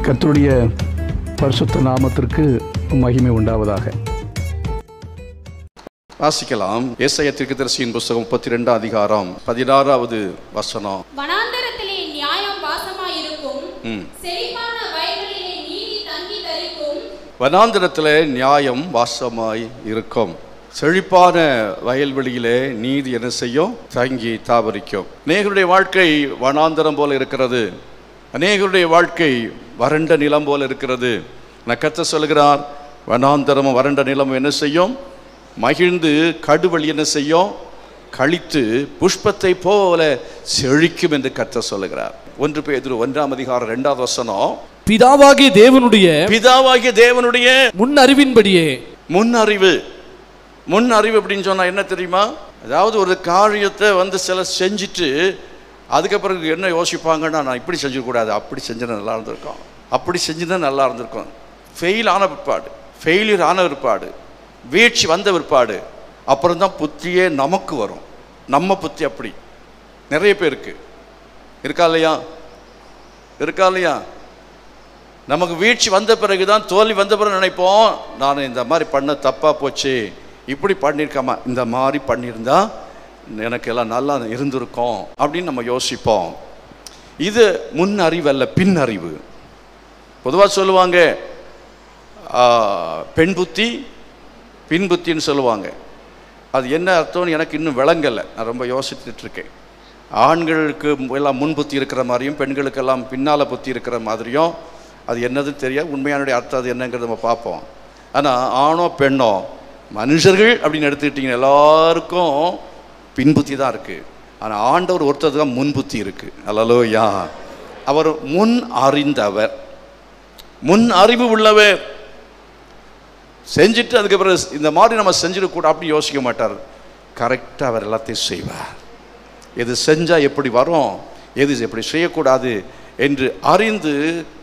கர்த்தருடைய பரிசுத்த நாமத்திற்கு மகிமை உண்டாவதாக. வாசிக்கலாம். ஏசாயா தீர்க்கதரிசியின் புத்தகம் 32 அதிகாரம் 16வது வசனம். வனாந்தரத்திலே நியாயம் வாசமாயிருக்கும், செழிப்பான வயல்களிலே நீதி தங்கி தரிக்கும். வனாந்தரத்திலே நியாயம் வாசமாய் இருக்கும், செழிப்பான வயல்வெளியிலே நீதி என்ன செய்யும்? தங்கி தாவரிக்கும். அநேகருடைய வாழ்க்கை வனாந்தரம் போல இருக்கிறது. அநேகருடைய வாழ்க்கை வறண்ட நிலம் போல இருக்கிறது. கர்த்தர் சொல்கிறார், வனாந்தரமும் வறண்ட நிலமும் என்ன செய்யும்? மகிழ்ந்து கடுவழி என்ன செய்யும்? கழித்து புஷ்பத்தை போல செழிக்கும் என்று கர்த்தர் சொல்லுகிறார். 1 பேதுரு 1 அதிகாரம் 2வது வசனம். பிதாவாகிய தேவனுடைய முன் அறிவின்படியே. முன் அறிவு அப்படின்னு சொன்னா என்ன தெரியுமா? அதாவது ஒரு காரியத்தை சிலர் செஞ்சுட்டு அதுக்கப்புறம் என்ன யோசிப்பாங்கன்னா, நான் இப்படி செஞ்சிடக்கூடாது, அப்படி செஞ்சுனா நல்லா இருந்திருக்கும், அப்படி செஞ்சுனா நல்லா இருந்திருக்கும். ஃபெயிலியர் ஆன பிற்பாடு, வீழ்ச்சி வந்த பிற்பாடு அப்புறம் தான் புத்தியே நமக்கு வரும். நம்ம புத்தி அப்படி நிறைய பேருக்கு இருக்கா இல்லையா? நமக்கு வீழ்ச்சி வந்த பிறகு தான், தோல்வி வந்த பிறகு நினைப்போம், நான் இந்த மாதிரி பண்ண தப்பாக போச்சு, இப்படி பண்ணியிருக்காமா, இந்த மாதிரி பண்ணியிருந்தா எனக்கு எல்லாம் நல்லா இருந்திருக்கும் அப்படின்னு நம்ம யோசிப்போம். இது முன் அறிவு அல்ல, பின் அறிவு. பொதுவாக சொல்லுவாங்க பெண் புத்தி பின் புத்தின்னு சொல்லுவாங்க. அது என்ன அர்த்தம்னு எனக்கு இன்னும் விளங்கலை. நான் ரொம்ப யோசிச்சுட்டு இருக்கேன். ஆண்களுக்கு எல்லாம் முன் புத்தி இருக்கிற மாதிரியும் பெண்களுக்கெல்லாம் பின்னால் புத்தி இருக்கிற மாதிரியும் அது என்னதுன்னு தெரியாது. உண்மையானுடைய அர்த்தம் அது என்னங்கிறத நம்ம பார்ப்போம். ஆனால் ஆணோ பெண்ணோ மனுஷர்கள் அப்படின்னு எடுத்துக்கிட்டிங்கன்னா எல்லாருக்கும் பின்புத்தி தான் இருக்குது. ஆனால் ஆண்டவர் ஒருத்தர் தான் முன்புத்தி இருக்குது. அல்லேலூயா. அவர் முன் அறிந்தவர், முன் அறிவு உள்ளவர். செஞ்சுட்டு அதுக்கப்புறம் இந்த மாதிரி நம்ம செஞ்சிடக்கூட அப்படி யோசிக்க மாட்டார். கரெக்டாக அவர் எல்லாத்தையும் செய்வார். எது செஞ்சால் எப்படி வரும், எது எப்படி செய்யக்கூடாது என்று அறிந்து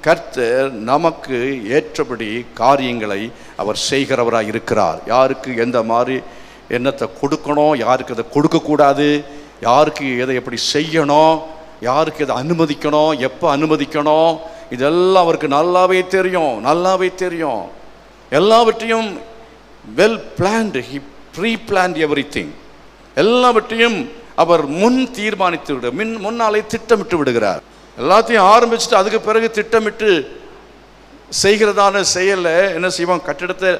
கர்த்தர் நமக்கு ஏற்றபடி காரியங்களை அவர் செய்கிறவராக இருக்கிறார். யாருக்கு எந்த மாதிரி என்னத்தை கொடுக்கணும், யாருக்கு அதை கொடுக்கக்கூடாது, யாருக்கு எதை எப்படி செய்யணும், யாருக்கு எதை அனுமதிக்கணும், எப்போ அனுமதிக்கணும், இதெல்லாம் அவருக்கு நல்லாவே தெரியும். எல்லாவற்றையும் well planned, he preplanned everything. எல்லாவற்றையும் அவர் முன் தீர்மானித்து முன்னாலே திட்டமிட்டு விடுகிறார். எல்லாத்தையும் ஆரம்பிச்சுட்டு அதுக்கு பிறகு திட்டமிட்டு செய்கிறதான செயலை என்ன செய்வோம்? கட்டிடத்தை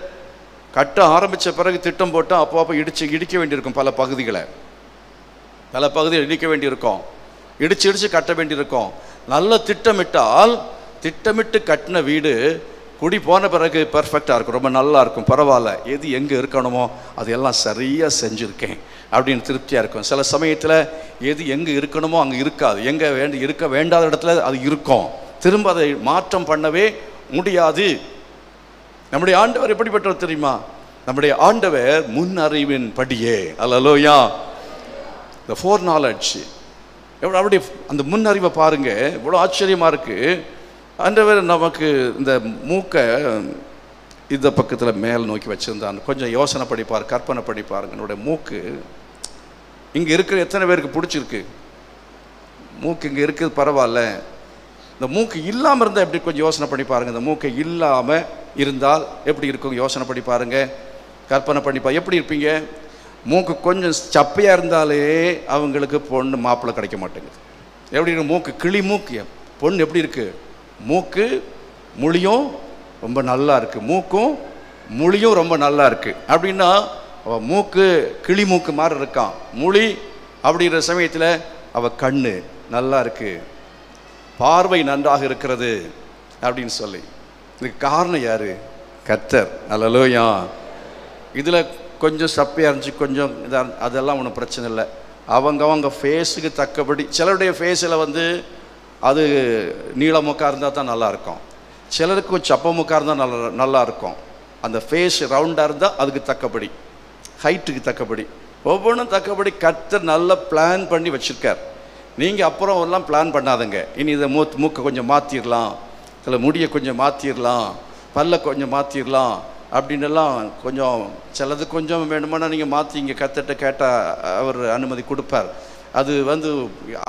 கட்ட ஆரம்பித்த பிறகு திட்டம் போட்டால் அப்போ இடிக்க வேண்டியிருக்கும். பல பகுதிகளை இடிக்க வேண்டியிருக்கும், இடிச்சு கட்ட வேண்டியிருக்கும். நல்ல திட்டமிட்டால், திட்டமிட்டு கட்டின வீடு குடி போன பிறகு பர்ஃபெக்டாக இருக்கும், ரொம்ப நல்லா இருக்கும். பரவாயில்ல, எது எங்கே இருக்கணுமோ அதையெல்லாம் சரியாக செஞ்சுருக்கேன் அப்படின்னு திருப்தியாக இருக்கும். சில சமயத்தில் எது எங்கே இருக்கணுமோ அங்கே இருக்காது, எங்கே இருக்க வேண்டாத இடத்துல அது இருக்கும். திரும்ப அதை மாற்றம் பண்ணவே முடியாது. நம்முடைய ஆண்டவர் எப்படிப்பட்டவர் தெரியுமா? நம்முடைய ஆண்டவர் முன் அறிவின் படியே. அல்லேலூயா. the foreknowledge. எவ்வளோ அப்படி அந்த முன் அறிவை பாருங்க, இவ்வளோ ஆச்சரியமாக இருக்குது. ஆண்டவர் நமக்கு இந்த மூக்கை இந்த பக்கத்தில் மேல் நோக்கி வச்சுருந்தான். கொஞ்சம் யோசனை படிப்பார், கற்பனை படிப்பாருங்க. என்னுடைய மூக்கு இங்கே இருக்கிற எத்தனை பேருக்கு பிடிச்சிருக்கு? மூக்கு இங்கே இருக்குது, பரவாயில்ல. இந்த மூக்கு இல்லாமல் இருந்தால் எப்படி? கொஞ்சம் யோசனை பண்ணி பாருங்கள். இந்த மூக்கை இல்லாமல் இருந்தால் எப்படி இருக்கும்? யோசனை பண்ணி பாருங்கள், கற்பனை பண்ணிப்பா. எப்படி இருப்பீங்க? மூக்கு கொஞ்சம் சப்பையாக இருந்தாலே அவங்களுக்கு பொண்ணு மாப்பிள்ளை கிடைக்க மாட்டேங்குது. எப்படி இருக்கு? மூக்கு கிளி மூக்கு. பொண்ணு எப்படி இருக்குது? மூக்கு மொழியும் ரொம்ப நல்லா இருக்குது, மூக்கும் மொழியும் ரொம்ப நல்லா இருக்குது. அப்படின்னா மூக்கு கிளி மூக்கு மாதிரி இருக்கான். மொழி அப்படிங்கிற சமயத்தில் அவள் கண்ணு நல்லா இருக்குது, பார்வை நன்றாக இருக்கிறது அப்படின்னு சொல்லி. இதுக்கு காரணம் யார்? கர்த்தர். அல்லேலூயா. இதில் கொஞ்சம் சப்பையாக இருந்துச்சு, கொஞ்சம் இதாக, அதெல்லாம் ஒன்றும் பிரச்சனை இல்லை. அவங்க ஃபேஸுக்கு தக்கபடி. சிலருடைய ஃபேஸில் அது நீளமுக்காக இருந்தால் தான் நல்லாயிருக்கும், சிலருக்கு கொஞ்சம் சப்பமுக்காக இருந்தால் நல்லா இருக்கும். அந்த ஃபேஸ் ரவுண்டாக இருந்தால் அதுக்கு தக்கபடி, ஹைட்டுக்கு தக்கபடி, ஒவ்வொன்றும் தக்கபடி கர்த்தர் நல்லா பிளான் பண்ணி வச்சுருக்கார். நீங்கள் அப்புறம் எல்லாம் பிளான் பண்ணாதங்க. இனி இதை மூக்கை கொஞ்சம் மாற்றிடலாம், சில முடியை கொஞ்சம் மாற்றிடலாம், பல்லை கொஞ்சம் மாற்றிடலாம் அப்படின்னெல்லாம் கொஞ்சம் சிலது கொஞ்சம் வேணுமானா நீங்கள் மாற்றி இங்கே கர்த்தர்கிட்ட கேட்டால் அவர் அனுமதி கொடுப்பார். அது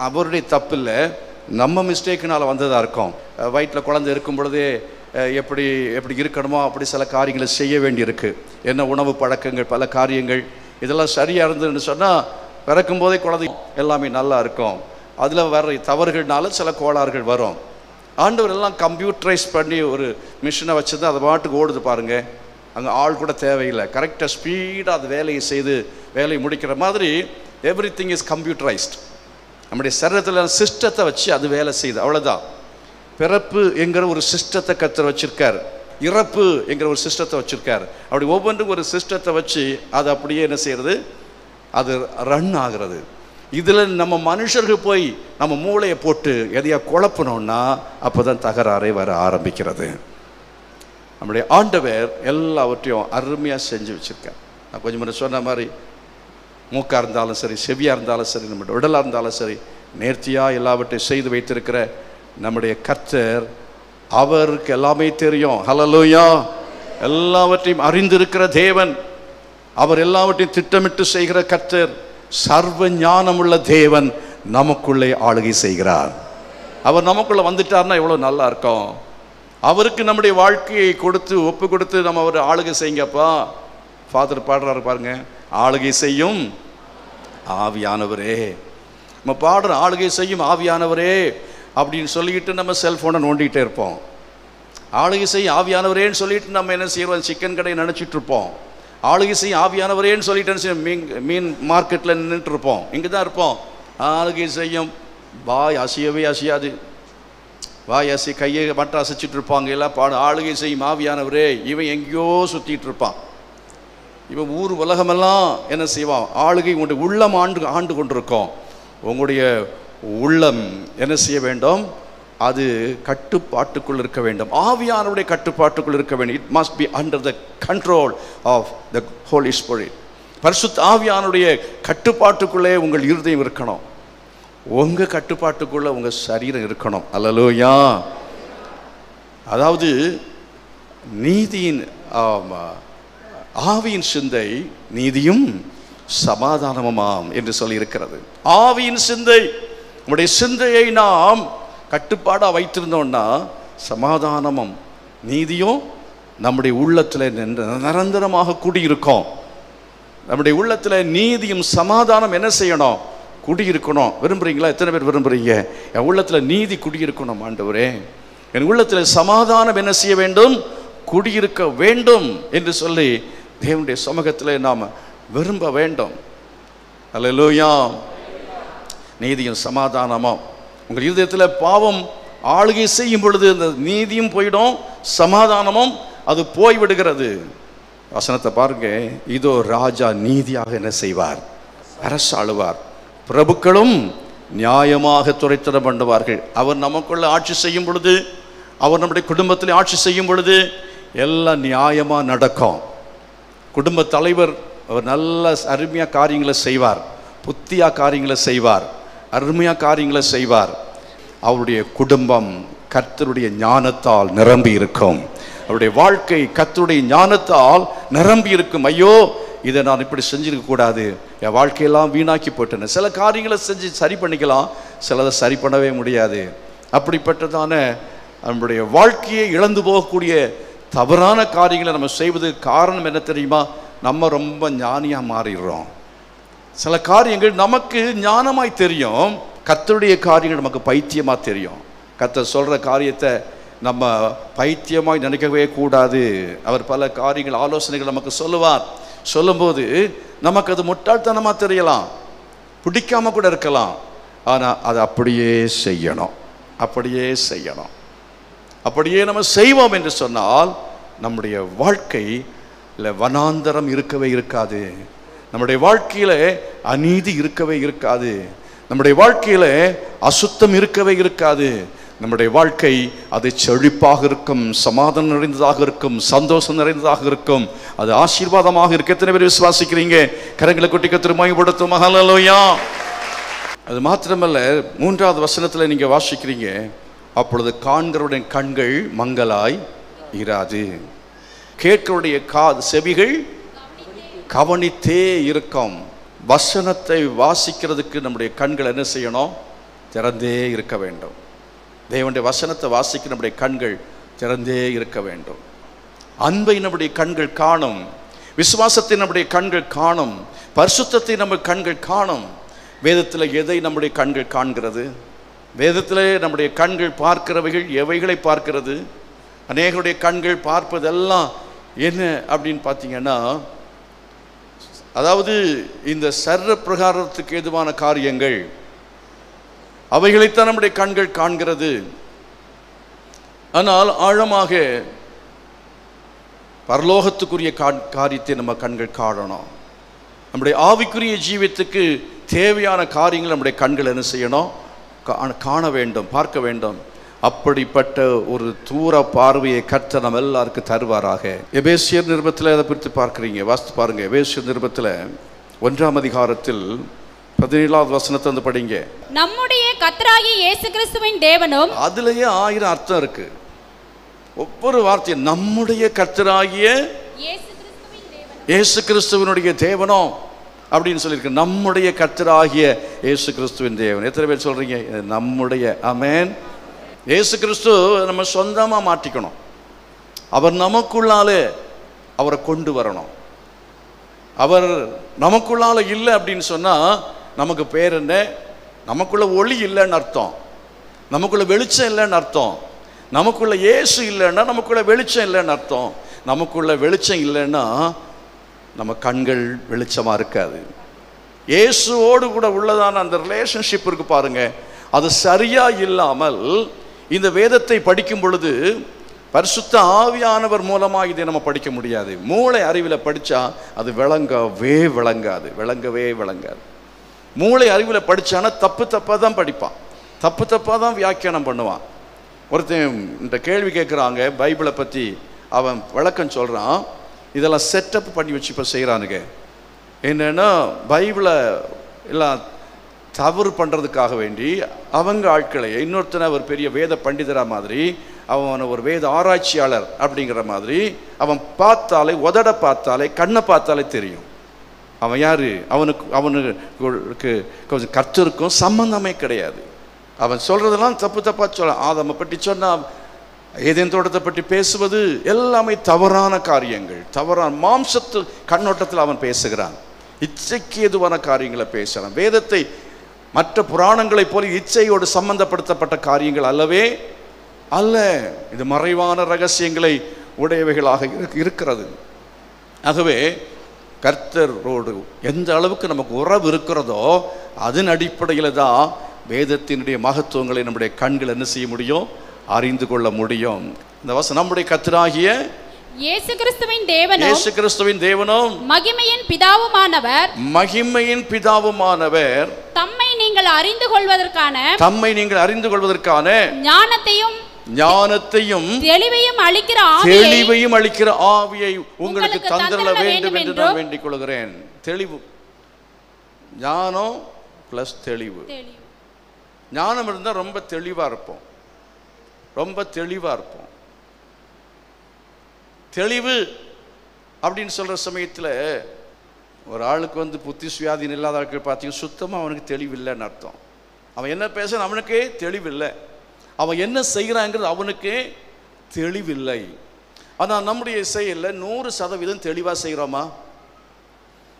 அவருடைய தப்பு இல்லை. நம்ம மிஸ்டேக்குனால் வந்ததாக இருக்கும். வயிற்றில் குழந்தை இருக்கும் பொழுதே எப்படி எப்படி இருக்கணுமோ அப்படி சில காரியங்களை செய்ய வேண்டியிருக்கு. என்ன உணவு பழக்கங்கள், பல காரியங்கள் இதெல்லாம் சரியாக இருந்ததுன்னு சொன்னால் பிறக்கும் போதே குழந்தை எல்லாமே நல்லா இருக்கும். அதில் வர தவறுகள்னால சில கோளாறுகள் வரும். ஆண்டவர் எல்லாம் கம்ப்யூட்டரைஸ் பண்ணி ஒரு மிஷினை வச்சு தான் அது பாட்டுக்கு ஓடுது பாருங்கள். அங்கே ஆள் கூட தேவையில்லை. கரெக்டாக ஸ்பீடாக அது வேலையை செய்து வேலையை முடிக்கிற மாதிரி எவ்ரி திங் இஸ் கம்ப்யூட்டரைஸ்ட். நம்முடைய சரீரத்தில் சிஸ்டத்தை வச்சு அது வேலை செய்யுது, அவ்வளோதான். பிறப்பு என்கிற ஒரு சிஸ்டத்தை கர்த்தர் வச்சுருக்கார், இறப்பு என்கிற ஒரு சிஸ்டத்தை வச்சுருக்கார். அப்படி ஒவ்வொன்றும் ஒரு சிஸ்டத்தை வச்சு அது அப்படியே என்ன செய்கிறது, அது ரன் ஆகிறது. இதில் நம்ம மனுஷர்கள் போய் நம்ம மூளையை போட்டு எதையா குழப்பினோன்னா அப்போ தான் தகராறே வர ஆரம்பிக்கிறது. நம்முடைய ஆண்டவர் எல்லாவற்றையும் அருமையாக செஞ்சு வச்சுருக்கார். நான் கொஞ்சம் முன்னாடி சொன்ன மாதிரி மூக்காக இருந்தாலும் சரி, செவியாக இருந்தாலும் சரி, நம்முடைய உடலாக இருந்தாலும் சரி, நேர்த்தியாக எல்லாவற்றையும் செய்து வைத்திருக்கிற நம்முடைய கர்த்தர், அவருக்கு எல்லாமே தெரியும். ஹல்லேலூயா. எல்லாவற்றையும் அறிந்திருக்கிற தேவன், அவர் எல்லாவற்றையும் திட்டமிட்டு செய்கிற கர்த்தர், சர்வ ஞானமுள்ள தேவன் நமக்குள்ளே ஆளுகை செய்கிறார். அவர் நமக்குள்ளே வந்துட்டார்னா எவ்வளோ நல்லா இருக்கும். அவருக்கு நம்முடைய வாழ்க்கையை கொடுத்து ஒப்பு கொடுத்து நம்ம அவர் ஆளுகை செய்யுங்கப்பா. ஃபாதர் பாடுறாரு பாருங்க, ஆளுகை செய்யும் ஆவியானவரே. நம்ம பாடுற ஆளுகை செய்யும் ஆவியானவரே அப்படின்னு சொல்லிக்கிட்டு நம்ம செல்ஃபோனை நோண்டிகிட்டே இருப்போம். ஆளுகை செய்யும் ஆவியானவரேன்னு சொல்லிட்டு நம்ம என்ன செய்வோம், சிக்கன் கடையை நினச்சிட்டு இருப்போம். ஆளுகை செய்யும் ஆவியானவரேன்னு சொல்லிட்டு மீன் மார்க்கெட்டில் நின்றுட்டு இருப்போம், இங்கே தான் இருப்போம். ஆளுகை செய்யும் வாய் அசையவே அசையாது, வாய் அசை கையை மட்டும் அசைச்சிட்டு இருப்பாங்க. எல்லாம் பாடு ஆளுகை செய்யும் ஆவியானவரே. இவன் எங்கேயோ சுற்றிட்டு இருப்பான். இவன் ஊர் உலகமெல்லாம் என்ன செய்வான், ஆளுகை உங்களுடைய உள்ளம் ஆண்டு கொண்டிருக்கோம். உங்களுடைய உள்ளம் என்ன செய்ய வேண்டும், அது கட்டுப்பாட்டுக்குள் இருக்க வேண்டும், ஆவியானவருடைய கட்டுப்பாட்டுக்குள் இருக்க வேண்டும். It must be under the control of the Holy Spirit. பரிசுத்த ஆவியானுடைய கட்டுப்பாட்டுக்குள்ளே உங்கள் இருதயம் இருக்கணும், உங்கள் கட்டுப்பாட்டுக்குள்ளே உங்கள் சரீரம் இருக்கணும். அல்லேலூயா. அதாவது நீதியின் ஆவியின் சிந்தை நீதியும் சமாதானமுமாம் என்று சொல்லி இருக்கிறது. ஆவியின் சிந்தை, நம்முடைய சிந்தையை நாம் கட்டுப்பாடாக வைத்திருந்தோம்னா சமாதானமும் நீதியும் நம்முடைய உள்ளத்தில் நிரந்தரமாக குடியிருக்கும். நம்முடைய உள்ளத்தில் நீதியும் சமாதானம் என்ன செய்யணும், குடியிருக்கணும். விரும்புகிறீங்களா? எத்தனை பேர் விரும்புகிறீங்க? என் உள்ளத்தில் நீதி குடியிருக்கணும் ஆண்டவரே, என் உள்ளத்தில் சமாதானம் என்ன செய்ய வேண்டும், குடியிருக்க வேண்டும் என்று சொல்லி தேவனுடைய சமூகத்தில் நாம் விரும்ப வேண்டும். அல்லேலூயா. நீதியும் சமாதானமும் உங்கள் இருதயத்தில் பாவம் ஆளுகை செய்யும் பொழுது அந்த நீதியும் போயிடும், சமாதானமும் அது போய்விடுகிறது. வசனத்தை பாருங்க, இதோ ராஜா நீதியாக என்ன செய்வார், அரசாளுவார், பிரபுக்களும் நியாயமாக துரைத்தனம் பண்ணுவார்கள். அவர் நமக்குள்ள ஆட்சி செய்யும் பொழுது, அவர் நம்முடைய குடும்பத்தில் ஆட்சி செய்யும் பொழுது எல்லாம் நியாயமாக நடக்கும். குடும்ப தலைவர் அவர் நல்ல அருமையாக காரியங்களை செய்வார், புத்தியாக காரியங்களை செய்வார், அருமையாக காரியங்களை செய்வார். அவருடைய குடும்பம் கர்த்தருடைய ஞானத்தால் நிரம்பி இருக்கும். அவருடைய வாழ்க்கை கர்த்தருடைய ஞானத்தால் நிரம்பி இருக்கும். ஐயோ, இதை நான் இப்படி செஞ்சிருக்க கூடாது, என் வாழ்க்கையெல்லாம் வீணாக்கி போட்டேன்னு. சில காரியங்களை செஞ்சு சரி பண்ணிக்கலாம், சிலதை சரி பண்ணவே முடியாது. அப்படிப்பட்டதான நம்முடைய வாழ்க்கையை இழந்து போகக்கூடிய தவறான காரியங்களை நம்ம செய்வதுக்கு காரணம் என்ன தெரியுமா, நம்ம ரொம்ப ஞானியாக மாறிடுறோம். சில காரியங்கள் நமக்கு ஞானமாய் தெரியும், கர்த்தருடைய காரியங்கள் நமக்கு பைத்தியமாக தெரியும். கர்த்தர் சொல்கிற காரியத்தை நம்ம பைத்தியமாய் நினைக்கவே கூடாது. அவர் பல காரியங்கள் ஆலோசனைகள் நமக்கு சொல்லுவார். சொல்லும்போது நமக்கு அது முட்டாள்தனமாக தெரியலாம், பிடிக்காம கூட இருக்கலாம். ஆனால் அதை அப்படியே செய்யணும், அப்படியே செய்யணும். அப்படியே நம்ம செய்வோம் என்று சொன்னால் நம்முடைய வாழ்க்கையில் வனாந்தரம் இருக்கவே இருக்காது, நம்முடைய வாழ்க்கையில் அநீதி இருக்கவே இருக்காது, நம்முடைய வாழ்க்கையில் அசுத்தம் இருக்கவே இருக்காது. நம்முடைய வாழ்க்கை அது செழிப்பாக இருக்கும், சமாதானம் நிறைந்ததாக இருக்கும், சந்தோஷம் நிறைந்ததாக இருக்கும், அது ஆசீர்வாதமாக இருக்க. எத்தனை பேர் விசுவாசிக்கிறீங்க? கரங்களை கொட்டி கர்த்தரை மகிமைப்படுத்தும். ஹல்லேலூயா. அது மாத்திரமல்ல, 3வது வசனத்தில் நீங்கள் வாசிக்கிறீங்க, அப்பொழுது காண்கிறவருடைய கண்கள் மங்கலாய் இராது, கேட்கிறவருடைய செவிகள் கவனித்தே இருக்கும். வசனத்தை வாசிக்கிறதுக்கு நம்முடைய கண்கள் என்ன செய்யணும், திறந்தே இருக்க வேண்டும். தேவனுடைய வசனத்தை வாசிக்க நம்முடைய கண்கள் திறந்தே இருக்க வேண்டும். அன்பை நம்முடைய கண்கள் காணும், விசுவாசத்தை நம்முடைய கண்கள் காணும், பரிசுத்தத்தை நம்ம கண்கள் காணும். வேதத்தில் எதை நம்முடைய கண்கள் காண்கிறது? வேதத்தில் நம்முடைய கண்கள் பார்க்கிறவைகள் எவைகளை பார்க்கிறது? அநேகருடைய கண்கள் பார்ப்பதெல்லாம் என்ன அப்படின்னு பார்த்தீங்கன்னா, அதாவது இந்த சர்வ பிரகாரத்துக்கு ஏதுவான காரியங்கள், அவைகளைத்தான் நம்முடைய கண்கள் காண்கிறது. ஆனால் ஆழமாக பரலோகத்துக்குரிய காரியத்தை நம்ம கண்கள் காணணும். நம்முடைய ஆவிக்குரிய ஜீவியத்துக்கு தேவையான காரியங்கள் நம்முடைய கண்கள் என்ன செய்யணும்? காண வேண்டும், பார்க்க வேண்டும். அப்படிப்பட்ட ஒரு தூர பார்வையை கர்த்தர் நம்ம எல்லாருக்கும் தருவாராக. எபேசியர் நிருபத்தில் அதை பிரித்து பார்க்குறீங்க, வாசித்து பாருங்க. எபேசியர் நிருபத்தில் 1ஆம் அதிகாரத்தில் 17வது வசனத்தை வந்து படிங்க. நம்முடைய கர்த்தராகிய இயேசு கிறிஸ்துவின் தேவனும், அதுலயே 1000 அர்த்தம் இருக்கு. ஒவ்வொரு வார்த்தையும் நம்முடைய கர்த்தராகிய இயேசு கிறிஸ்துவினுடைய தேவனும் அப்படின்னு சொல்லியிருக்கு. நம்முடைய கர்த்தராகிய இயேசு கிறிஸ்துவின் தேவன். எத்தனை பேர் சொல்றீங்க நம்முடைய? ஆமென். இயேசு கிறிஸ்து நம்ம சொந்தமாக மாற்றிக்கணும். அவர் நமக்குள்ளாலே அவரை கொண்டு வரணும். அவர் நமக்குள்ளால இல்லை அப்படின்னு சொன்னால் நமக்கு பேர் என்ன? நமக்குள்ள ஒளி இல்லைன்னு அர்த்தம், நமக்குள்ள வெளிச்சம் இல்லைன்னு அர்த்தம். நமக்குள்ள இயேசு இல்லைன்னா நமக்குள்ள வெளிச்சம் இல்லைன்னு அர்த்தம். நமக்குள்ள வெளிச்சம் இல்லைன்னா நம்ம கண்கள் வெளிச்சமாக இருக்காது. இயேசுவோடு கூட உள்ளதான அந்த ரிலேஷன்ஷிப் இருக்கு பாருங்க, அது சரியா இல்லாமல் இந்த வேதத்தை படிக்கும் பொழுது பரிசுத்த ஆவியானவர் மூலமாக இதை நம்ம படிக்க முடியாது. மூளை அறிவில் படித்தா அது விளங்கவே விளங்காது. மூளை அறிவில் படித்தானா தப்பு தப்பாக தான் படிப்பான், தப்பு தப்பாக தான் வியாக்கியானம் பண்ணுவான். ஒருத்தன் இந்த கேள்வி கேட்குறாங்க, பைபிளை பற்றி அவன் விளக்கம் சொல்கிறான். இதெல்லாம் செட்டப் பண்ணி வச்சு இப்போ செய்கிறானுங்க. என்னென்னா பைபிளை எல்லாம் தவறு பண்ணுறதுக்காக வேண்டி அவங்க ஆட்களை, இன்னொருத்தனை ஒரு பெரிய வேத பண்டிதரா மாதிரி, அவன் ஒரு வேத ஆராய்ச்சியாளர் அப்படிங்கிற மாதிரி அவன் பார்த்தாலே, உதட பார்த்தாலே, கண்ணை பார்த்தாலே தெரியும் அவன் யார். அவனுக்கு கொஞ்சம் கர்த்தருக்கும் சம்பந்தமே கிடையாது. அவன் சொல்கிறதெல்லாம் தப்பு தப்பாக சொல்ல. ஆதாமை பற்றி சொன்னால், ஏதேன் தோட்டத்தை பற்றி பேசுவது எல்லாமே தவறான காரியங்கள், தவறான மாம்சத்து கண்ணோட்டத்தில் அவன் பேசுகிறான். இச்சைக்கு எதுவான காரியங்களை பேசுகிறான். வேதத்தை மற்ற புராணங்களை போல இச்சையோடு சம்பந்தப்படுத்தப்பட்ட காரியங்கள் அல்லவே அல்ல. இது மறைவான ரகசியங்களை உடையவைகளாக இருக்கிறது. ஆகவே கர்த்தரோடு எந்த அளவுக்கு நமக்கு உறவு இருக்கிறதோ அதன் அடிப்படையில் தான் வேதத்தினுடைய மகத்துவங்களை நம்முடைய கண்கள் என்ன செய்ய முடியும்? அறிந்து கொள்ள முடியும். இந்த வசனம் நம்முடைய கர்த்தராகிய இயேசு கிறிஸ்துவின் தேவனும் மகிமையின் பிதாவுமானவர் தம்மை நீங்கள் அறிந்து கொள்வதற்கான ஞானத்தையும் தெளிவையும் அளிக்கிற ஆவியை உங்களுக்கு தந்தரல வேண்டும் என்று நான் வேண்டிக் கொள்கிறேன். தெளிவு, ஞானம் பிளஸ் தெளிவு. ஞானம் இருந்தால் ரொம்ப தெளிவாக இருப்போம். தெளிவு அப்படின்னு சொல்கிற சமயத்தில் ஒரு ஆளுக்கு வந்து புத்தி சுயாதீனம் இல்லாத ஆட்கள் பார்த்தீங்கன்னா சுத்தமாக அவனுக்கு தெளிவில்லைன்னு அர்த்தம். அவன் என்ன பேசுறான் அவனுக்கே தெளிவில்லை, அவன் என்ன செய்கிறாங்கிறது அவனுக்கே தெளிவில்லை. ஆனால் நம்முடைய செயலில் 100% தெளிவாக செய்கிறோமா?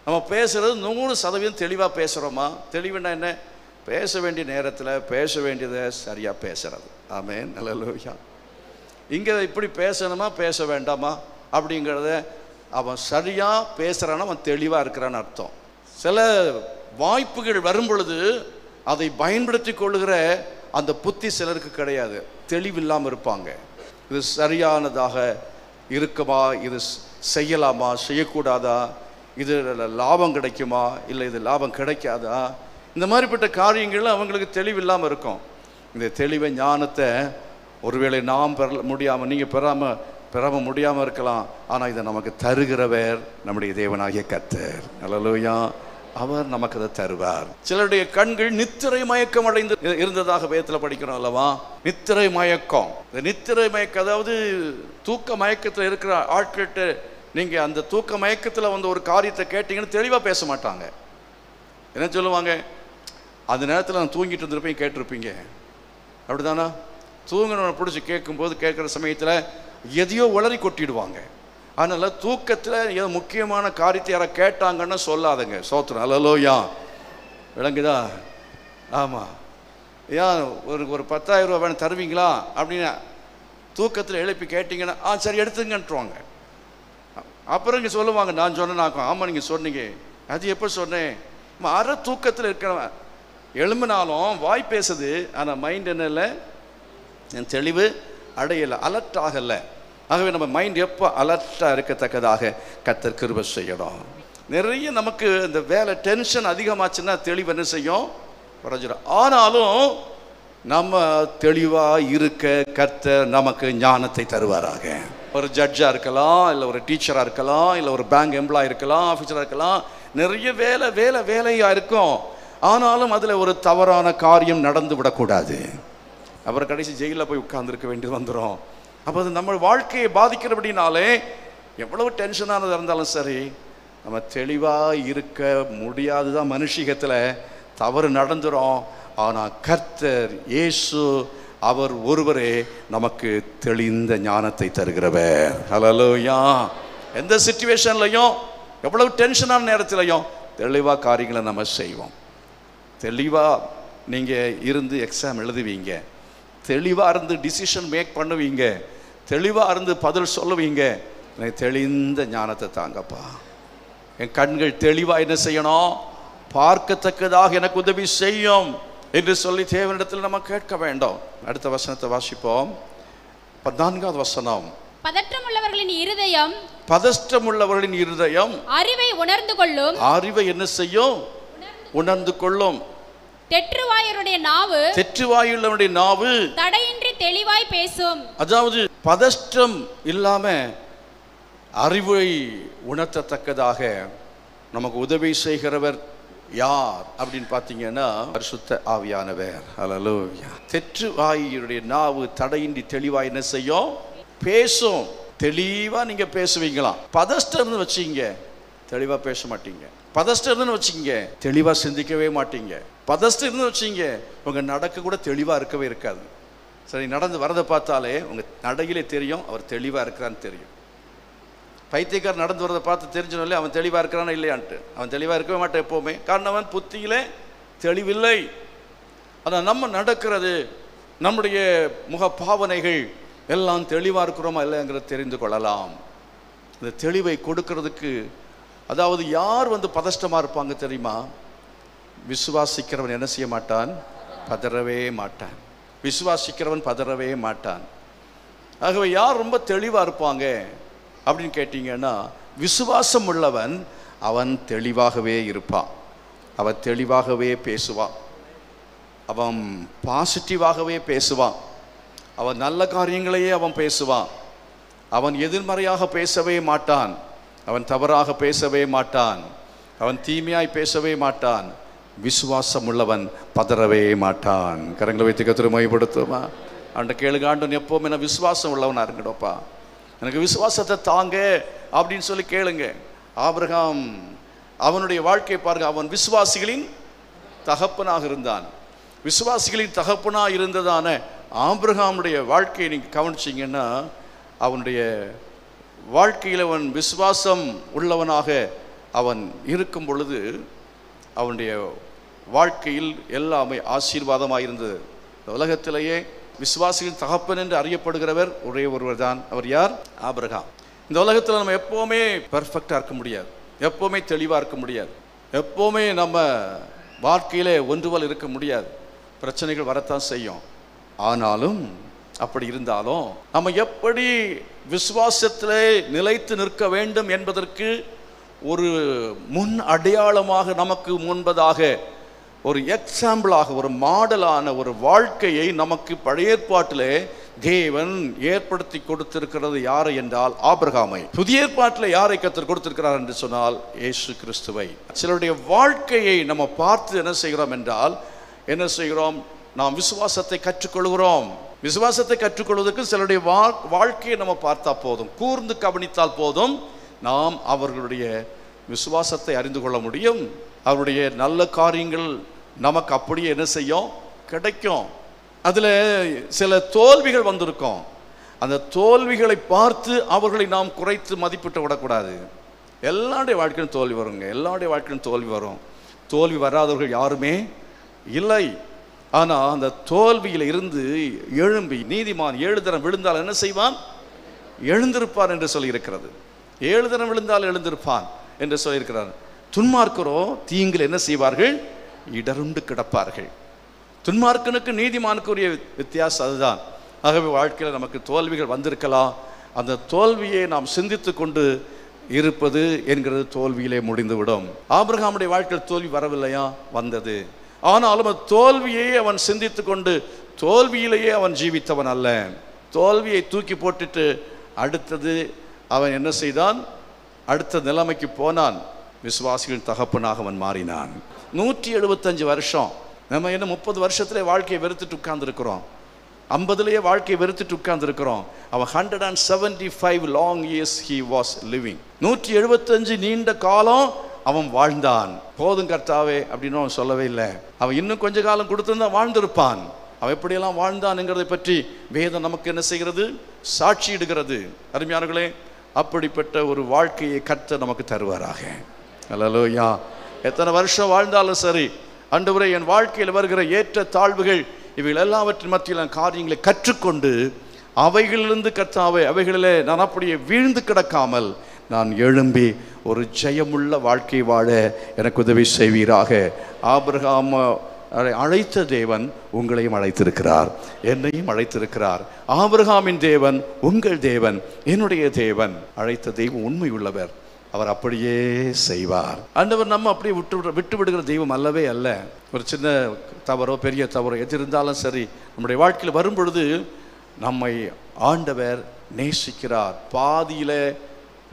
நம்ம பேசுகிறது 100% தெளிவாக பேசுகிறோமா? தெளிவுன்னா என்ன? பேச வேண்டிய நேரத்தில் பேச வேண்டியதை சரியாக பேசுறது. ஆமென், அல்லேலூயா. இங்கே இப்படி பேசணுமா பேச வேண்டாமா அப்படிங்கிறத அவன் சரியாக பேசுகிறான்னா அவன் தெளிவாக இருக்கிறான்னு அர்த்தம். சில வாய்ப்புகள் வரும் பொழுது அதை பயன்படுத்தி கொள்ளுகிற அந்த புத்தி சிலருக்கு கிடையாது, தெளிவில்லாமல் இருப்பாங்க. இது சரியானதாக இருக்குமா, இது செய்யலாமா, செய்யக்கூடாதா, இது லாபம் கிடைக்குமா, இல்லை இது லாபம் கிடைக்காதா, இந்த மாதிரிப்பட்ட காரியங்கள் அவங்களுக்கு தெளிவில்லாமல் இருக்கும். இந்த தெளிவை ஞானத்தை ஒருவேளை நாம் பெற முடியாமல், நீங்கள் பெறாம முடியாமல் இருக்கலாம். ஆனால் இதை நமக்கு தருகிறவர் நம்முடைய தேவனாகிய கர்த்தர். அல்லேலூயா. அவர் நமக்கு அதை தருவார். சிலருடைய கண்கள் நித்திரை மயக்கம் அடைந்து இருந்ததாக வேதத்தில் படிக்கிறோம் அல்லவா? நித்திரை மயக்கம். இந்த நித்திரை மயக்கம் அதாவது தூக்க மயக்கத்தில் இருக்கிற ஆட்கள்கிட்ட நீங்கள் அந்த தூக்க மயக்கத்தில் வந்து ஒரு காரியத்தை கேட்டீங்கன்னு தெளிவாக பேச மாட்டாங்க. என்ன சொல்லுவாங்க? அந்த நேரத்தில் நான் தூங்கிட்டு இருந்திருப்பேன், கேட்டிருப்பீங்க. அப்படிதானா? தூங்கினவனை பிடிச்சி கேட்கும்போது கேட்குற சமயத்தில் எதையோ உளறி கொட்டிடுவாங்க. அதனால் தூக்கத்தில் ஏதோ முக்கியமான காரியத்தை யாரை கேட்டாங்கன்னு சொல்லாதங்க. சோத்திரம். அல்லேலூயா. விளங்குதா? ஆமாம். ஏன் ஒரு 10,000 ரூபா வேணும் தருவீங்களா அப்படின்னு தூக்கத்தில் எழுப்பி கேட்டிங்கன்னா சரி எடுத்துங்கன்ட்டுருவாங்க. அப்புறம் இங்கே சொல்லுவாங்க, நான் சொன்னேன்னாக்கும். ஆமாம் நீங்கள் சொன்னீங்க. அது எப்போ சொன்னேன்? அரை தூக்கத்தில் இருக்கிறவன் எழும்பினாலும் வாய் பேசுது, ஆனால் மைண்ட் என்ன இல்லை, என் தெளிவு அடையலை, அலர்ட் ஆகலை. ஆகவே நம்ம மைண்ட் எப்போ அலர்ட்டாக இருக்கத்தக்கதாக கர்த்தர் கிருபை செய்யணும். நிறைய நமக்கு இந்த வேலை டென்ஷன் அதிகமாச்சுன்னா தெளிவு என்ன செய்யும்? குறைஞ்சிடும். ஆனாலும் நம்ம தெளிவாக இருக்க கர்த்தர் நமக்கு ஞானத்தை தருவாராக. ஒரு ஜட்ஜாக இருக்கலாம், இல்லை ஒரு டீச்சராக இருக்கலாம், இல்லை ஒரு பேங்க் எம்ப்ளாய் இருக்கலாம், ஆஃபீஸராக இருக்கலாம். நிறைய வேலையாக இருக்கும். ஆனாலும் அதில் ஒரு தவறான காரியம் நடந்து விடக்கூடாது. அப்புறம் கடைசி ஜெயிலில் போய் உட்கார்ந்துருக்க வேண்டியது வந்துடும். அப்போ அது நம்ம வாழ்க்கையை பாதிக்கிறபடினாலே எவ்வளவு டென்ஷனானதாக இருந்தாலும் சரி, நம்ம தெளிவாக இருக்க முடியாது தான். மனுஷிகத்தில் தவறு நடந்துடும். ஆனால் கர்த்தர் இயேசு அவர் ஒருவரே நமக்கு தெளிந்த ஞானத்தை தருகிறவர். ஹல்லேலூயா. எந்த சிச்சுவேஷன்லையும், எவ்வளவு டென்ஷனான நேரத்திலையும் தெளிவாக காரியங்களை நம்ம செய்வோம். தெளிவாக நீங்கள் இருந்து எக்ஸாம் எழுதுவீங்க, தெளிவாக இருந்து டிசிஷன் மேக் பண்ணுவீங்க, தெளிவாக இருந்து பதில் சொல்லுவீங்க. எனக்கு தெளிந்த ஞானத்தை தாங்கப்பா. என் கண்கள் தெளிவாக என்ன செய்யணும்? பார்க்கத்தக்கதாக எனக்கு உதவி செய்யும் என்று சொல்லி தேவனிடத்தில் நம்ம கேட்க வேண்டும். அடுத்த வசனத்தை வாசிப்போம். 14வது வசனம். பதற்றமுள்ளவர்களின் இருதயம், பதற்றமுள்ளவர்களின் இருதயம் அறிவை உணர்ந்து கொள்ளும். அறிவை என்ன செய்யும்? உணர்ந்து கொள்ளும். தெற்றுவாயுடைய நாவு, தெற்றுவாயுள்ளவனுடைய நாவு தடையின்றி தெளிவாய் பேசும். அதாவது பதஷ்டம் இல்லாம அறிவை உணர்த்தத்தக்கதாக நமக்கு உதவி செய்கிறவர் யார் அப்படின்னு பார்த்தீங்கன்னா பரிசுத்த ஆவியானவர். ஹல்லேலூயா. தெற்றுவாயுடைய நாவு தடையின்றி தெளிவாய் என்ன செய்யும்? பேசும். தெளிவா நீங்க பேசுவீங்களாம். பதஷ்டம் வச்சீங்க, தெளிவா பேச மாட்டீங்க. பதஷ்டம் வச்சிங்க, தெளிவா சிந்திக்கவே மாட்டீங்க. பதஷ்டம் வச்சிங்க, உங்க நடக்க கூட தெளிவா இருக்கவே இருக்காது. சரி, நடந்து வரதை பார்த்தாலே உங்க நடையிலே தெரியும் அவர் தெளிவா இருக்கிறான்னு தெரியும். பைத்தியக்காரர் நடந்து வரதை பார்த்து தெரிஞ்சனாலே அவன் தெளிவா இருக்கிறானா இல்லையான்ட்டு. அவன் தெளிவா இருக்கவே மாட்டான் எப்பவுமே. காரணம் அவன் புத்தியிலே தெளிவில்லை. ஆனால் நம்ம நடக்கிறது, நம்முடைய முக பாவனைகள் எல்லாம் தெளிவா இருக்கிறோமா இல்லைங்கிறத தெரிந்து கொள்ளலாம். இந்த தெளிவை கொடுக்கறதுக்கு, அதாவது யார் பதஷ்டமா இருப்பாங்க தெரியுமா? விசுவாசிக்கிறவன் என்ன செய்ய மாட்டான்? பதறவே மாட்டான். விசுவாசிக்கிறவன் பதறவே மாட்டான். ஆகவே யார் ரொம்ப தெளிவா இருப்பாங்க அப்படின்னு கேட்டீங்கன்னா, விசுவாசம் உள்ளவன் அவன் தெளிவாகவே இருப்பான். அவன் தெளிவாகவே பேசுவான். அவன் பாசிட்டிவாகவே பேசுவான். அவன் நல்ல காரியங்களையே அவன் பேசுவான். அவன் எதிர்மறையாக பேசவே மாட்டான். அவன் தவறாக பேசவே மாட்டான். அவன் தீமையாய் பேசவே மாட்டான். விசுவாசம் உள்ளவன் பதறவே மாட்டான். கரங்களை வைத்து கர்த்தரை மகிமைப்படுத்துமா? அவன்கிட்ட கேளுங்க, ஆண்டவன் எப்பவுமே நான் விசுவாசம் உள்ளவனா இருக்கணும்ப்பா, எனக்கு விசுவாசத்தை தாங்க அப்படின்னு சொல்லி கேளுங்க. ஆபிரகாம் அவனுடைய வாழ்க்கையை பாருங்க. அவன் விசுவாசிகளின் தகப்பனாக இருந்தான். விசுவாசிகளின் தகப்பனாக இருந்ததான ஆபிரகாமுடைய வாழ்க்கையை நீங்கள் கவனிச்சிங்கன்னா, அவனுடைய வாழ்க்கையில் அவன் விசுவாசம் உள்ளவனாக அவன் இருக்கும் பொழுது அவனுடைய வாழ்க்கையில் எல்லாமே ஆசீர்வாதமாக இருந்தது. இந்த உலகத்திலேயே விசுவாசிகளின் தகப்பன் என்று அறியப்படுகிறவர் ஒரே ஒருவர் தான். அவர் யார்? ஆபிரகாம். இந்த உலகத்தில் நம்ம எப்போவுமே பெர்ஃபெக்டாக இருக்க முடியாது, எப்போவுமே தெளிவாக இருக்க முடியாது, எப்போவுமே நம்ம வாழ்க்கையிலே ஒன்றுவல் இருக்க முடியாது. பிரச்சனைகள் வரத்தான் செய்யும். ஆனாலும் அப்படி இருந்தாலும் நம்ம எப்படி விசுவாசத்திலே நிலைத்து நிற்க வேண்டும் என்பதற்கு ஒரு முன் அடையாளமாக, நமக்கு முன்பதாக ஒரு எக்ஸாம்பிளாக, ஒரு மாடலான ஒரு வாழ்க்கையை நமக்கு பழைய ஏற்பாட்டிலே தேவன் ஏற்படுத்தி கொடுத்திருக்கிறது யாரை என்றால் ஆபிரகாமை. புதிய ஏற்பாட்டில் யாரை கர்த்தர் கொடுத்திருக்கிறார் என்று சொன்னால் இயேசு கிறிஸ்துவை. சிலருடைய வாழ்க்கையை நம்ம பார்த்து என்ன செய்கிறோம் என்றால், என்ன செய்கிறோம்? நாம் விசுவாசத்தை கற்றுக்கொள்கிறோம். விசுவாசத்தை கற்றுக்கொள்வதற்கு சிலருடைய வாழ்க்கையை நம்ம பார்த்தா போதும், கூர்ந்து கவனித்தால் போதும், நாம் அவர்களுடைய விசுவாசத்தை அறிந்து கொள்ள முடியும். அவருடைய நல்ல காரியங்கள் நமக்கு அப்படியே என்ன செய்யும், கிடைக்கும். அதில் சில தோல்விகள் வந்திருக்கும். அந்த தோல்விகளை பார்த்து அவர்களை நாம் குறைத்து மதிப்பிட்டு விடக்கூடாது. எல்லாருடைய வாழ்க்கையும் தோல்வி வருங்க, எல்லாருடைய வாழ்க்கையும் தோல்வி வரும். தோல்வி வராதவர்கள் யாருமே இல்லை. ஆனால் அந்த தோல்வியில் இருந்து எழும்பி நீதிமான் 7 தரம் விழுந்தால் என்ன செய்வான், எழுந்திருப்பான் என்று சொல்லியிருக்கிறது. 7 தரம் விழுந்தால் எழுந்திருப்பான் என்று சொல்லியிருக்கிறார். துன்மார்க்கரோ தீங்கில் என்ன செய்வார்கள், இடருண்டு கிடப்பார்கள். துன்மார்க்கனுக்கு நீதிமானுக்குரிய வித்தியாசம் அதுதான். ஆகவே வாழ்க்கையில் நமக்கு தோல்விகள் வந்திருக்கலாம். அந்த தோல்வியை நாம் சிந்தித்து கொண்டு இருப்பது என்கிறது தோல்வியிலே முடிந்துவிடும். ஆபிரகாமுடைய வாழ்க்கையில் தோல்வி வரவில்லையா, வந்தது. ஆனாலும் தோல்வியை அவன் சிந்தித்து கொண்டு தோல்வியிலேயே அவன் ஜீவித்தவன் அல்ல. தோல்வியை தூக்கி போட்டுட்டு அடுத்தது அவன் என்ன செய்தான், அடுத்த நிலைமைக்கு போனான். விசுவாசிகளின் தகப்பனாக அவன் மாறினான். 175 வருஷம். நம்ம என்ன 30 வருஷத்திலே வாழ்க்கையை வெறுத்துட்டு உட்கார்ந்துருக்கிறோம், 50லேயே வாழ்க்கையை வெறுத்துட்டு உட்கார்ந்துருக்கிறோம். அவன் 175 long years he was living. 175 நீண்ட காலம் அவன் வாழ்ந்தான். போதும் கர்த்தாவே அப்படின்னு அவன் சொல்லவே இல்லை. அவன் இன்னும் கொஞ்ச காலம் கொடுத்திருந்தா வாழ்ந்திருப்பான். அவன் எப்படியெல்லாம் வாழ்ந்தான்ங்கிறதை பற்றி வேதம் நமக்கு என்ன செய்கிறது, சாட்சியிடுகிறது. அருமையானவர்களே, அப்படிப்பட்ட ஒரு வாழ்க்கையை கர்த்தர் நமக்கு தருவாராக. அல்லேலூயா. எத்தனை வருஷம் வாழ்ந்தாலும் சரி, ஆண்டவரே என் வாழ்க்கையில் வருகிற ஏற்ற தாழ்வுகள் இவைகள் எல்லாவற்றின் மத்தியில் காரியங்களை கற்றுக்கொண்டு அவைகளிலிருந்து கர்த்தாவே அவைகளிலே நான் அப்படியே வீழ்ந்து கிடக்காமல் நான் எழும்பி ஒரு ஜெயமுள்ள வாழ்க்கை வாழ எனக்கு உதவி செய்வீராக. ஆபிரகாம் அழைத்த தேவன் உங்களையும் அழைத்திருக்கிறார், என்னையும் அழைத்திருக்கிறார். ஆபிரகாமின் தேவன் உங்கள் தேவன், என்னுடைய தேவன். அழைத்த தெய்வம் உண்மை உள்ளவர், அவர் அப்படியே செய்வார். ஆண்டவர் நம்ம அப்படியே விட்டு விடுகிற தெய்வம் அல்லவே அல்ல. ஒரு சின்ன தவறோ பெரிய தவறோ எது இருந்தாலும் சரி, நம்முடைய வாழ்க்கையில் வரும் பொழுது நம்மை ஆண்டவர் நேசிக்கிறார். பாதியில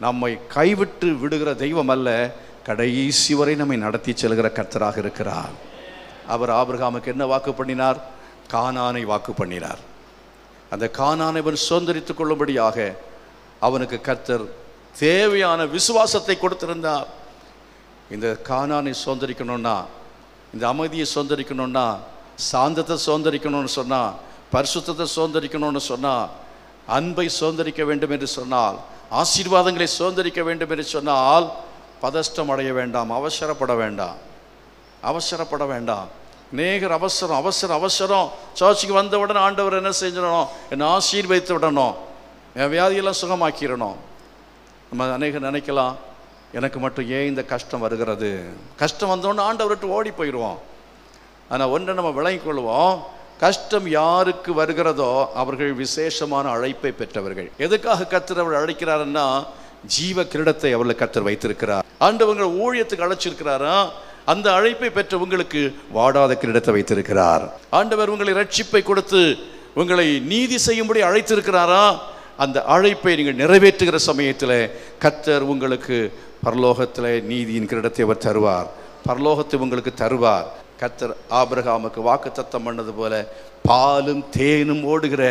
நம்மை கைவிட்டு விடுகிற தெய்வம் அல்ல, கடைசி வரை நம்மை நடத்தி செல்கிற கர்த்தராக இருக்கிறார். அவர் ஆபிரகாமுக்கு என்ன வாக்கு பண்ணினார், கானானை வாக்கு பண்ணினார். அந்த கானானை அவன் சுதந்தரித்துக் கொள்ளும்படியாக அவனுக்கு கர்த்தர் தேவையான விசுவாசத்தை கொடுத்திருந்தார். இந்த கானானை சுதந்தரிக்கணும்னா, இந்த அமைதியை சுதந்தரிக்கணும்னா, சாந்தத்தை சுதந்தரிக்கணும்னு சொன்னா, பரிசுத்தத்தை சுதந்தரிக்கணும்னு சொன்னா, அன்பை சுதந்தரிக்க வேண்டும் என்று சொன்னால், ஆசீர்வாதங்களை சுதந்தரிக்க வேண்டும் என்று சொன்னால், பதஷ்டம் அடைய வேண்டாம், அவசரப்பட வேண்டாம், அவசரப்பட வேண்டாம். நேகர் அவசரம் அவசரம் அவசரம். சர்ச்சுக்கு வந்த உடனே ஆண்டவர் என்ன செஞ்சிடணும், என்னை ஆசீர்வதித்து விடணும், என் வியாதியெல்லாம் சுகமாக்கிடணும். நம்ம அநேகர் நினைக்கலாம், எனக்கு மட்டும் ஏன் இந்த கஷ்டம் வருகிறது, கஷ்டம் வந்தோடனே ஆண்டவர்கிட்ட ஓடி போயிடுவோம். ஆனால் ஒன்றை நம்ம விளங்கிக் கொள்வோம், கஷ்டம் யாருக்கு வருகிறதோ அவர்கள் விசேஷமான அழைப்பை பெற்றவர்கள். எதுக்காக கர்த்தர் அவர்கள் அழைக்கிறாருன்னா, ஜீவ கிரீடத்தை அவர்கள் கர்த்தர் வைத்திருக்கிறார். ஆண்டவர்கள் ஊழியத்துக்கு அழைச்சிருக்கிறாரா, அந்த அழைப்பை பெற்ற உங்களுக்கு வாடாத கிரீடத்தை வைத்திருக்கிறார். ஆண்டவர் உங்களை ரட்சிப்பை கொடுத்து உங்களை நீதி செய்யும்படி அழைத்திருக்கிறாரா, அந்த அழைப்பை நீங்கள் நிறைவேற்றுகிற சமயத்தில் கர்த்தர் உங்களுக்கு பரலோகத்தில் நீதியின் கிரீடத்தை அவர் தருவார், பரலோகத்தை உங்களுக்கு தருவார். கர்த்தர் ஆபிரகாமுக்கு வாக்குத்தத்தம் பண்ணது போல பாலும் தேனும் ஓடுகிற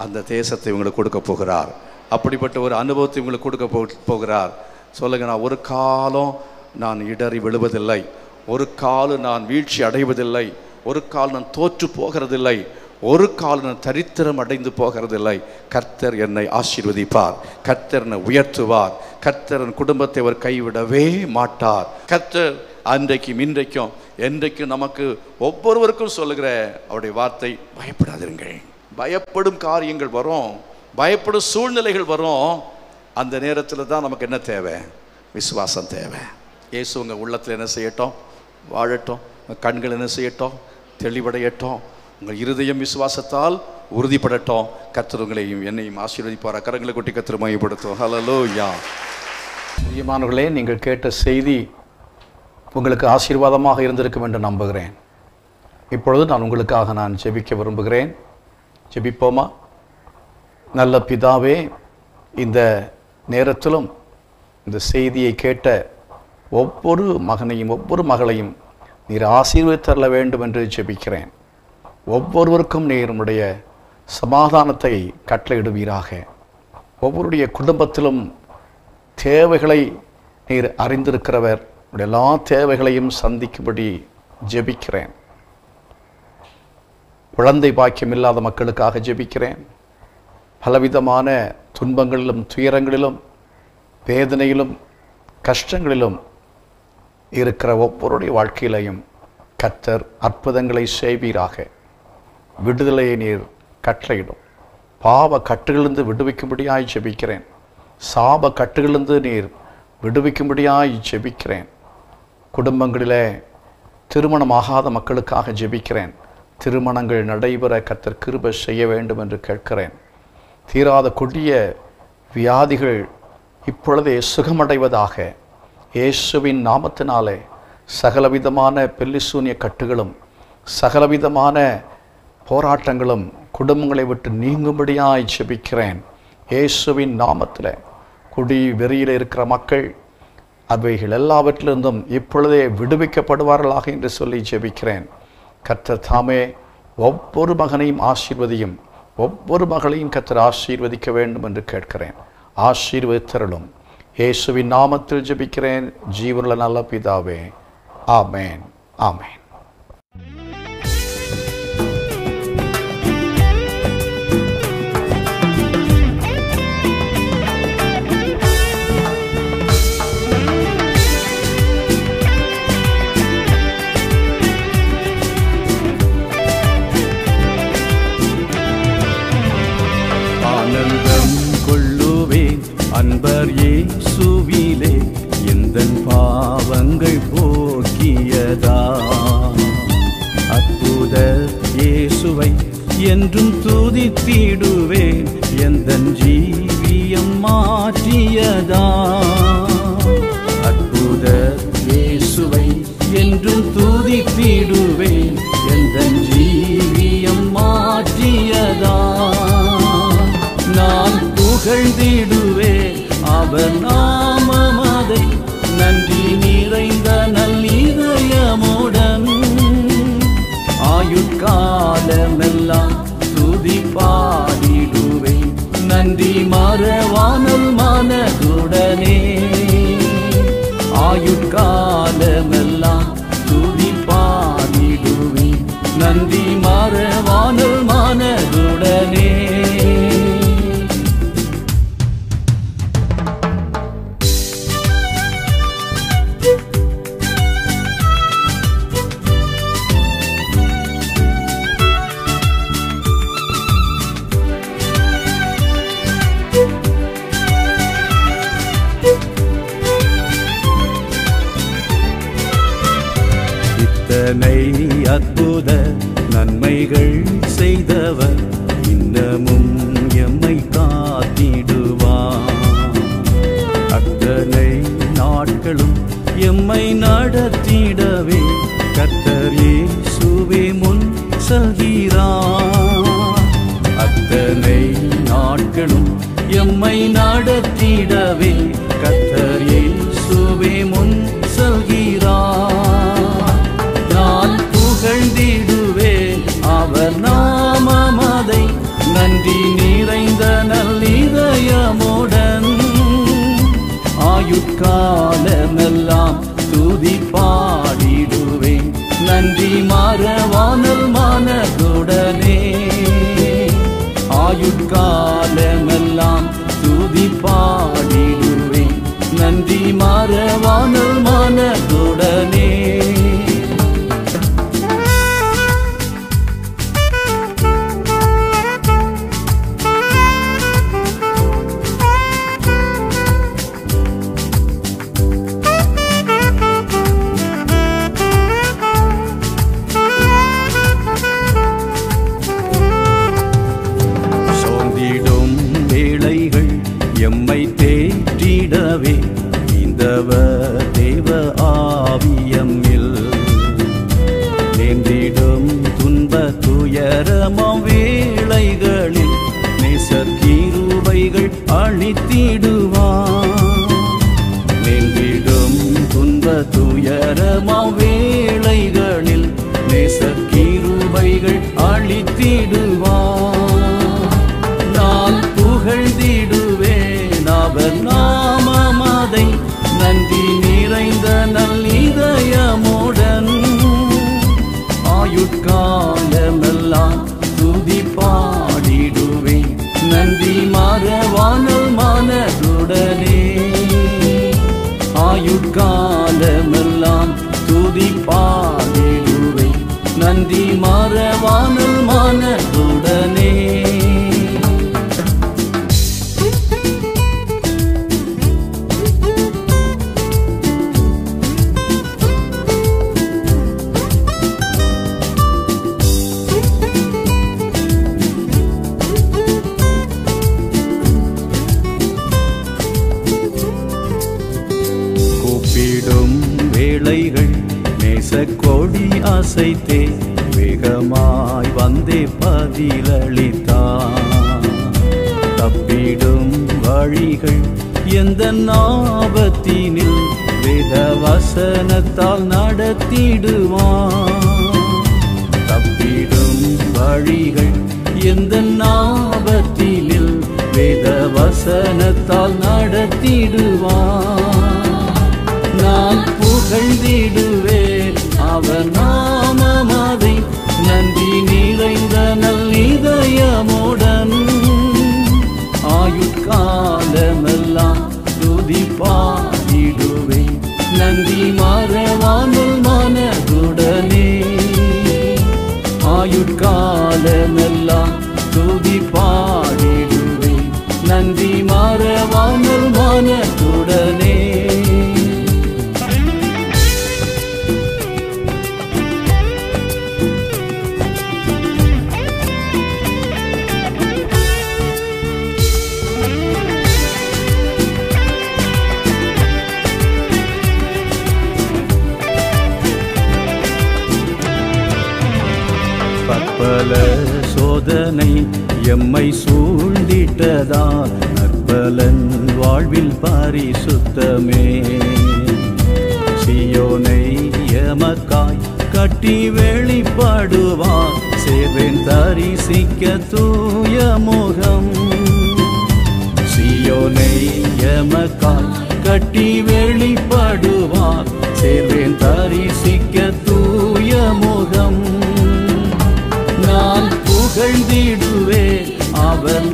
அந்த தேசத்தை உங்களுக்கு கொடுக்க போகிறார். அப்படிப்பட்ட ஒரு அனுபவத்தை உங்களுக்கு கொடுக்க போகிறார். சொல்லுங்க, நான் ஒரு காலம் நான் இடறி விழுவதில்லை, ஒரு காலம் நான் வீழ்ச்சி அடைவதில்லை, ஒரு காலம் நான் தோற்று போகிறதில்லை, ஒரு காலம் நான் தரித்திரம் அடைந்து போகிறதில்லை. கர்த்தர் என்னை ஆசீர்வதிப்பார், கர்த்தர் என்னை உயர்த்துவார், கர்த்தர் என் குடும்பத்தை அவர் கைவிடவே மாட்டார். கர்த்தர் அன்றைக்கும் இன்றைக்கும் என்றைக்கும் நமக்கு ஒவ்வொருவருக்கும் சொல்லுகிற அவருடைய வார்த்தை, பயப்படாதிருங்கள். பயப்படும் காரியங்கள் வரும், பயப்படும் சூழ்நிலைகள் வரும். அந்த நேரத்தில் தான் நமக்கு என்ன தேவை, விசுவாசம் தேவை. இயேசு உங்கள் உள்ளத்தில் என்ன செய்யட்டும், வாழட்டும். கண்கள் என்ன செய்யட்டும், தெளிவடையட்டும். உங்கள் இருதயம் விசுவாசத்தால் உறுதிப்படட்டும். கர்த்தர் உங்களையும் என்னையும் ஆசீர்வதிப்பார். கரங்களை கொட்டி கர்த்தர் மகிமைப்படுத்தும். ஹல்லேலூயா. பிரியமானவர்களே, நீங்கள் கேட்ட செய்தி உங்களுக்கு ஆசீர்வாதமாக இருந்திருக்கும் என்று நம்புகிறேன். இப்பொழுது நான் ஜெபிக்க விரும்புகிறேன். ஜெபிப்போமா? நல்ல பிதாவே, இந்த நேரத்திலும் இந்த செய்தியை கேட்ட ஒவ்வொரு மகனையும் ஒவ்வொரு மகளையும் நீர் ஆசீர்வதித்தரல வேண்டும் என்று ஜெபிக்கிறேன். ஒவ்வொருவருக்கும் நீர் உம்முடைய சமாதானத்தை கட்டளையிடுவீராக. ஒவ்வொருடைய குடும்பத்திலும் தேவைகளை நீர் அறிந்திருக்கிறவர். எல்லா தேவைகளையும் சந்திக்கும்படி ஜெபிக்கிறேன். குழந்தை பாக்கியம் இல்லாத மக்களுக்காக ஜெபிக்கிறேன். பலவிதமான துன்பங்களிலும் துயரங்களிலும் வேதனையிலும் கஷ்டங்களிலும் இருக்கிற ஒவ்வொருடைய வாழ்க்கையிலையும் கர்த்தர் அற்புதங்களை செய்வீராக. விடுதலையை நீர் கட்டளையிடும். பாவ கட்டுகளிலிருந்து விடுவிக்கும்படியாய் ஜெபிக்கிறேன். சாப கட்டுகளிலிருந்து நீர் விடுவிக்கும்படியாய் ஜெபிக்கிறேன். குடும்பங்களிலே திருமணமாகாத மக்களுக்காக ஜெபிக்கிறேன். திருமணங்கள் நடைபெற கர்த்தர் கிருபை செய்ய வேண்டும் என்று கேட்கிறேன். தீராத கொடிய வியாதிகள் இப்பொழுதே சுகமடைவதாக. இயேசுவின் நாமத்தினாலே சகலவிதமான பெல்லிசூனிய கட்டுகளும் சகலவிதமான போராட்டங்களும் குடும்பங்களை விட்டு நீங்கும்படியாய் ஜெபிக்கிறேன். இயேசுவின் நாமத்தில் குடி வெறியில் இருக்கிற மக்கள் அவைகள் எல்லாவற்றிலிருந்தும் இப்பொழுதே விடுவிக்கப்படுவார்களாக என்று சொல்லி ஜெபிக்கிறேன். கர்த்தர் தாமே ஒவ்வொரு மகனையும் ஆசீர்வதியும், ஒவ்வொரு மகளையும் கர்த்தர் ஆசீர்வதிக்க வேண்டும் என்று கேட்கிறேன். ஆசீர்வதித்தருளும். இயேசுவின் நாமத்தில் ஜெபிக்கிறேன் ஜீவனுள்ள நல்ல பிதாவே. ஆமேன், ஆமேன். அன்பர் இயேசுவிலே எந்தன் பாவங்கள் போக்கியதா. அற்புத இயேசுவை என்றும் துதித்திடுவேன். எந்தன் ஜீவியம் மாற்றியதா. அற்புத இயேசுவை என்றும் துதித்திடுவேன். எந்தன் ஜீவியம் மாற்றியதா. நான் புகழ்ந்திடுவேன் அவர் நாமமதை நன்றி நிறைந்த நல்லிதயமுடன். ஆயுட்காலமெல்லாம் துதி பாடிடுவேன் நன்றி மறவாமல் மனதுடனே. ஆயுட்காலமெல்லாம் துதி பாடிடுவேன் நன்றி மறவாமல் மனதுடனே. அற்புத நன்மைகள் செய்தவர் இன்னமும் எம்மை காத்திடுவார். அத்தனை நாட்களும் எம்மை நடத்திடவே கர்த்தர் இயேசுவே முன் செல்கிறார். அத்தனை நாட்களும் எம்மை நடத்திடவே கர்த்தர் இயேசுவே முன் செல்கிறார். புகழ்ந்திடுவேன் அவர் நாமமதை நன்றி நிறைந்த நல்லிதயமுடன். ஆயுட்காலமெல்லாம் துதி பாடிடுவேன் நன்றி மறவாமல் மனதுடனே. ஆயுட்காலமெல்லாம் துதி பாடிடுவேன் நன்றி மறவாமல் மனதுடனே. எம்மை தேற்றிடவே இந்தவர் தேவ ஆவியம்மில் நேர்ந்திடும் துன்ப துயரமாம் வேளைகளில் நேசர் கிருபைகள் அளித்திடுவார். நேர்ந்திடும் துன்ப துயரமாம் வேளைகளில் நேசர் கிருபைகள் அளித்திடுவார். நான் புகழ்ந்திடுவேன் அவர் நாமமதை நன்றி நிறைந்த நல்லிதயமுடன். ஆயுட்காலமெல்லாம் நன்றி மறவானல் மனதுடனே. ஆயுட்காலமெல்லாம் துதி பாடிடுவேன் நன்றி மறவானல் மனதுடனே. கூப்பிடும் வேளைகள் நேசக்கொடி அசைத்தே வேகமாய் வந்தே பதிலளித்தான். தப்பிடும் வழிகள் எந்த ஆபத்தினில் வேத வசனத்தால் நடத்திடுவான். தப்பிடும் வழிகள் எந்த ஆபத்தினில் வேத வசனத்தால் நடத்திடுவான். நான் புகழ்ந்திடுவேன் அவர் நாமமதை நன்றி நிறைந்த நல்லிதயமுடன். ஆயுட்காலமெல்லாம் துதி பாடிடுவேன் நன்றி மறவாமல் மனதுடனே. ஆயுட்காலமெல்லாம் துதி பாடிடுவேன் நன்றி மறவாமல் மனதுடனே. பற்பல சோதனை எம்மை சூழ்ந்திட்டதால் நற்பலன் வாழ்வில் பரிசுத்தமே. சியோனை எமக்காய் கட்டி வெளிப்படுவார் சேவேன் தரிசிக்க தூய முகம். சியோனை எமக்காய் கட்டி வெளிப்படுவார் சேவேன் தரிசிக்க தூய முகம். நான் புகழ்ந்திடுவேன் அவர்